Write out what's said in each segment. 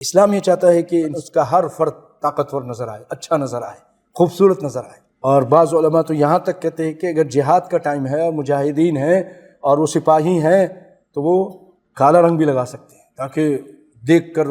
اسلام یہ چاہتا ہے کہ اس کا ہر فرد طاقتور نظر آئے، اچھا نظر آئے، خوبصورت نظر آئے۔ اور بعض علماء تو یہاں تک کہتے ہیں کہ اگر جہاد کا ٹائم ہے اور مجاہدین ہیں اور وہ سپاہی ہیں تو وہ کالا رنگ بھی لگا سکتے ہیں تاکہ دیکھ کر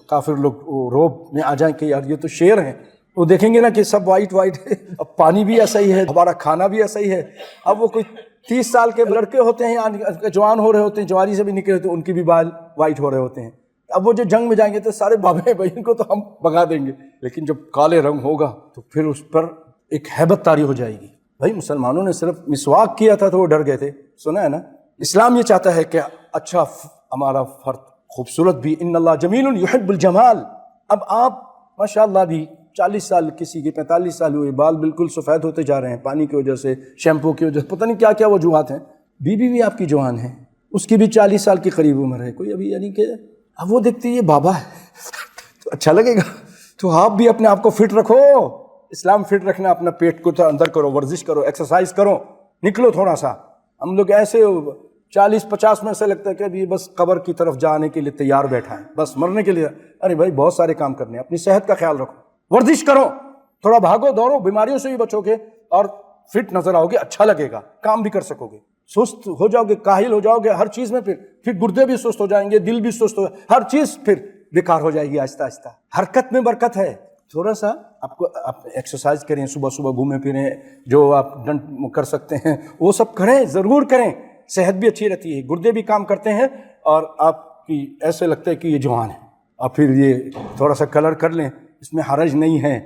کافر لوگ روب میں آ جائیں کہ یار یہ تو شیر ہیں۔ وہ دیکھیں گے نا کہ سب وائٹ وائٹ ہے، اب پانی بھی ایسا ہی ہے، ہمارا کھانا بھی ایسا ہی ہے۔ اب وہ کوئی 30 سال کے لڑکے ہوتے ہیں، جوان ہو رہے ہوتے ہیں، جوانی سے بھی نکلے ہوتے ہیں، ان کی بھی بال وائٹ ہو رہے ہوتے ہیں۔ اب وہ جو جنگ میں جائیں گے تو سارے بابے بھائی ان کو تو ہم بھگا دیں گے، لیکن جب کالے رنگ ہوگا تو پھر اس پر ایک ہیبت طاری ہو جائے گی۔ بھائی مسلمانوں نے صرف مسواک کیا تھا تو وہ ڈر گئے تھے، سنا ہے نا؟ اسلام یہ چاہتا ہے کہ اچھا ہمارا فرد خوبصورت بھی، ان اللہ جمیل یحب الجمال۔ اب آپ ماشاءاللہ بھی 40 سال، کسی کے 45 سال ہوئے، بال بالکل سفید ہوتے جا رہے ہیں پانی کی وجہ سے، شیمپو کی وجہ سے، پتہ نہیں کیا کیا وجوہات ہیں۔ بیوی بھی آپ کی جوان ہے، اس کی بھی 40 سال کے قریب عمر ہے، کوئی ابھی یعنی کہ اب وہ دیکھتی ہے یہ بابا ہے تو اچھا لگے گا۔ تو آپ بھی اپنے آپ کو فٹ رکھو۔ اسلام فٹ رکھنا، اپنا پیٹ کو اندر کرو، ورزش کرو، ایکسرسائز کرو، نکلو تھوڑا سا۔ ہم لوگ ایسے 40-50 میں سے لگتا ہے کہ ابھی بس قبر کی طرف جانے کے لیے تیار بیٹھا ہے، بس مرنے کے لیے۔ ارے بھائی بہت سارے کام کرنے ہیں، اپنی صحت کا خیال رکھو، ورزش کرو، تھوڑا بھاگو دوڑو، بیماریوں سے بھی بچو گے اور فٹ نظر آؤ گے، اچھا لگے گا، کام بھی کر سکو گے۔ سست ہو جاؤ گے، کاہل ہو جاؤ گے ہر چیز میں، پھر گردے بھی سست ہو جائیں گے، دل بھی سست ہو جائے گا، ہر چیز پھر بیکار ہو جائے گی آہستہ آہستہ۔ حرکت میں برکت ہے، تھوڑا سا آپ ایکسرسائز کریں، صبح صبح گھومیں پھریں، جو آپ ڈنڈ کر سکتے ہیں وہ سب کریں، ضرور کریں، صحت بھی اچھی رہتی ہے، گردے بھی کام کرتے ہیں اور آپ کی ایسے لگتا ہے کہ یہ جوان ہے۔ اور پھر یہ تھوڑا سا کلر کر لیں، اس میں حرج نہیں ہے۔